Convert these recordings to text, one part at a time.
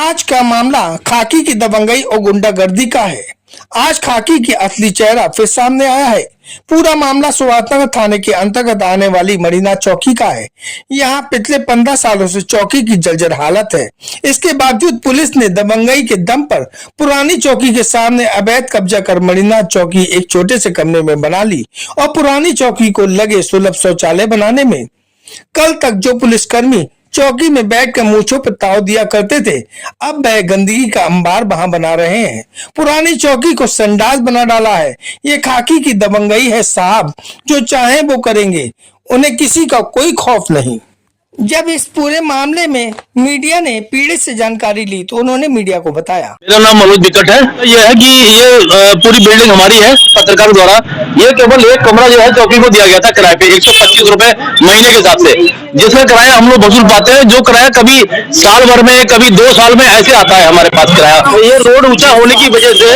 आज का मामला खाकी की दबंगई और गुंडागर्दी का है। आज खाकी की असली चेहरा फिर सामने आया है। पूरा मामला सुवातनगर थाने के अंतर्गत आने वाली मणिनाथ चौकी का है। यहाँ पिछले 15 सालों से चौकी की जर्जर हालत है। इसके बावजूद पुलिस ने दबंगई के दम पर पुरानी चौकी के सामने अवैध कब्जा कर मणिनाथ चौकी एक छोटे से कमरे में बना ली और पुरानी चौकी को लगे सुलभ शौचालय बनाने में कल तक जो पुलिसकर्मी चौकी में बैठकर मूंछों पर ताव दिया करते थे, अब वह गंदगी का अंबार वहां बना रहे हैं। पुरानी चौकी को संडास बना डाला है। ये खाकी की दबंगई है साहब, जो चाहे वो करेंगे, उन्हें किसी का कोई खौफ नहीं। जब इस पूरे मामले में मीडिया ने पीड़ित से जानकारी ली तो उन्होंने मीडिया को बताया, मेरा नाम मनोज बिकट है। यह है कि ये पूरी बिल्डिंग हमारी है पत्रकारों द्वारा। ये केवल एक कमरा जो है चौकी को दिया गया था किराए पे 125 रुपए महीने के हिसाब से, जिसका किराया हम लोग वसूल पाते हैं। जो किराया कभी साल भर में, कभी 2 साल में ऐसे आता है हमारे पास किराया। तो ये रोड ऊंचा होने की वजह से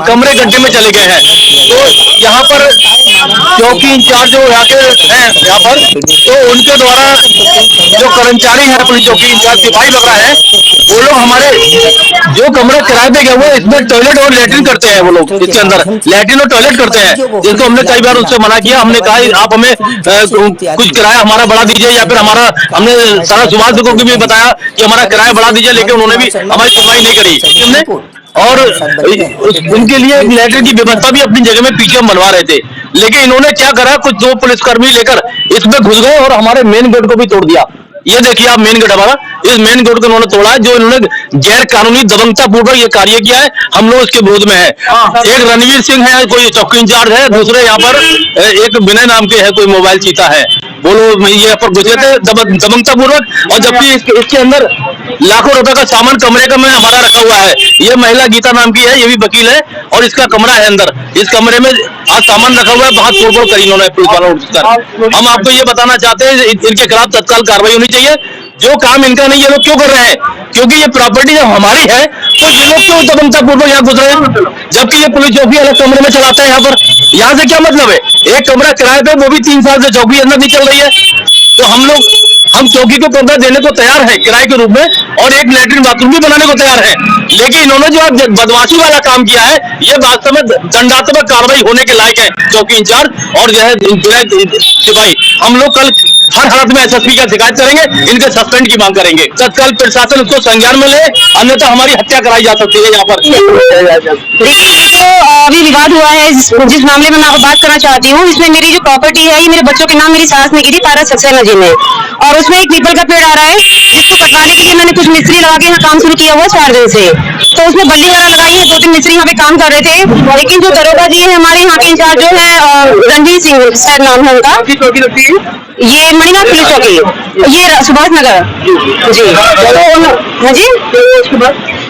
कमरे गड्ढे में चले गए हैं। तो यहाँ पर चौकी इंचार्ज जो यहाँ के हैं यहाँ पर, तो उनके द्वारा जो कर्मचारी है पुलिस चौकी इंचार्ज सिपाही लग रहा है, वो लोग हमारे जो कमरा किराए पे गए वो इसमें टॉयलेट और लेटरिन करते हैं। वो लोग इसके अंदर लेटरिन और टॉयलेट करते हैं, जिसको हमने कई बार उससे मना किया। हमने कहा आप हमें कुछ किराया हमारा बढ़ा दीजिए, या फिर हमने सारा सुभाष को भी बताया कि हमारा किराया बढ़ा दीजिए, लेकिन उन्होंने भी हमारी सुनवाई नहीं करी हमने। और उनके लिए लेटर की व्यवस्था भी अपनी जगह में पीछे हम बनवा रहे थे, लेकिन इन्होंने क्या करा, कुछ 2 पुलिसकर्मी लेकर इसमें घुस गए और हमारे मेन गेट को भी तोड़ दिया। ये देखिए आप मेन गेट हमारा, इस मेन गेट को उन्होंने तोड़ा है। जो इन्होंने गैर कानूनी दबंगता पूर्वक ये कार्य किया है, हम लोग इसके विरोध में है। एक रणवीर सिंह है, कोई चौकी इंचार्ज है, दूसरे यहाँ पर एक विनय नाम के है, कोई मोबाइल चीता है। बोलो ये पर घुसे थे दबंगता पूर्वक, और जबकि इसके अंदर लाखों रुपए का सामान कमरे का में हमारा रखा हुआ है। ये महिला गीता नाम की है, ये भी वकील है, और इसका कमरा है अंदर। इस कमरे में आज सामान रखा हुआ है, बहुत तोड़फोड़ करी इन्होंने पुलिस वालों ने। हम आपको ये बताना चाहते हैं इनके खिलाफ तत्काल कार्रवाई होनी चाहिए। जो काम इनका नहीं, ये लोग क्यों कर रहे हैं? क्योंकि ये प्रॉपर्टी जब हमारी है तो ये लोग क्यों दबंगता पूर्वक यहाँ घुस रहे हैं, जबकि ये पुलिस चौकी अलग कमरे में चलाते हैं। यहाँ पर यहाँ से क्या मतलब है? एक कमरा किराए पे, वो भी 3 साल से चौकी अंदर नहीं चल रही है। तो हम चौकी को कब्जा देने को तैयार है किराए के रूप में, और एक लैट्रिन बाथरूम भी बनाने को तैयार है। लेकिन इन्होंने जो बदमाशी वाला काम किया है, ये वास्तव में दंडात्मक कार्रवाई होने के लायक है। चौकी इंचार्ज और जो है सिपाही, हम लोग कल हर हालत में एसएसपी का शिकायत करेंगे, इनके सस्पेंड की मांग करेंगे। तत्काल प्रशासन उसको संज्ञान में ले, अन्यथा हमारी हत्या कराई जा सकती है यहाँ पर। देखिए, तो अभी विवाद हुआ है जिस मामले में मैं आपको बात करना चाहती हूँ। इसमें मेरी जो प्रॉपर्टी है, ये मेरे बच्चों के नाम मेरी सास ने की थी, पारा सक्सेना जी ने, और उसमें एक पीपल का पेड़ आ रहा है, जिसको कटवाने के लिए मैंने कुछ मिस्त्री लगा के यहाँ काम शुरू किया हुआ 4 दिन से। तो उसमें बल्ली वगैरह लगाई है, 2-3 मिस्त्री यहाँ पे काम कर रहे थे। लेकिन जो दरोगा जी है हमारे यहाँ के इंचार्ज जो है रणवीर सिंह सर नाम है उनका, ये मणिनाथ पुलिस चौकी, ये सुभाष नगर जी। हाँ जी,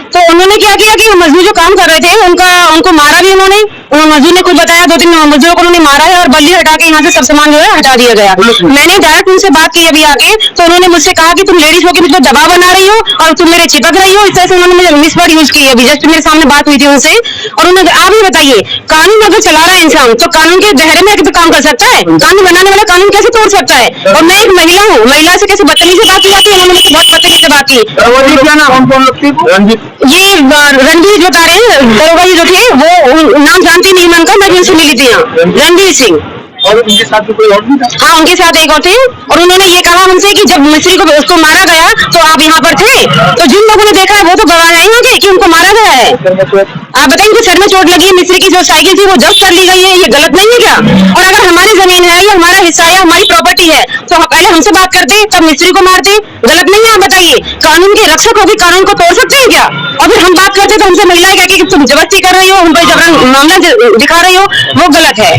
तो उन्होंने क्या किया कि मजदूर जो काम कर रहे थे उनको मारा भी उन्होंने। मजदूर ने कुछ बताया, 2-3 मजदूरों को उन्होंने मारा है, और बल्ली हटा के यहाँ से सब सामान जो है हटा दिया गया। मैंने डायरेक्ट उनसे बात की अभी आके, तो उन्होंने मुझसे कहा कि तुम लेडीज होकर मुझे दबाव बना रही हो और तुम मेरे चिपक रही हो। इस तरह से उन्होंने मुझे मिस वर्ड यूज की है। अभी जस्ट मेरे सामने बात हुई थी उनसे, और उन्होंने आप ही बताइए, कानून अगर चला रहा है इंसान तो कानून के दायरे में तो काम कर सकता है? कानून बनाने वाला कानून कैसे तोड़ सकता है? और मैं एक महिला हूँ, महिला से कैसे बदतमीजी से बात की जाती है? उन्होंने मुझसे बहुत बदतमीजी से बात की। ये रणवीर जो बता रहे हैं, दरोगा जी जो थे, वो नाम जानती नहीं मैं उनका, मैं भी उनसे मिली थी यहाँ, रणवीर सिंह। और उनके साथ कोई और भी था? हाँ, उनके साथ एक और थे, और उन्होंने ये कहा हमसे कि जब मिस्त्री को उसको मारा गया तो आप यहाँ पर थे। तो जिन लोगों ने देखा है वो तो गवाह है यहाँ के कि उनको मारा गया है। आप बताइए, उनके सर में चोट लगी है, मिस्त्री की जो साइकिल थी वो जब्त कर ली गई है, ये गलत नहीं है क्या? और अगर हमारी जमीन है, ये हमारा हिस्सा है, हमारी प्रॉपर्टी है, तो पहले हमसे बात करते, तब मिस्त्री को मारते। गलत नहीं है? आप बताइए, कानून के रक्षक होगी, कानून को तोड़ सकते हैं क्या? और फिर हम बात करते तो हमसे महिलाएं कहती कि तुम जबरदस्ती कर रही हो, हम पर जबरन मामला दिखा रही हो, वो गलत है।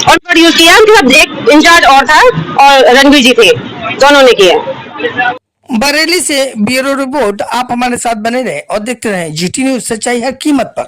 और वर्ड यूज किया, उनके साथ एक इंचार्ज और था और रणवीर जी थे, दोनों ने किया। बरेली से ब्यूरो रिपोर्ट। आप हमारे साथ बने रहे और देखते रहे GT न्यूज, सच्चाई हर कीमत पर।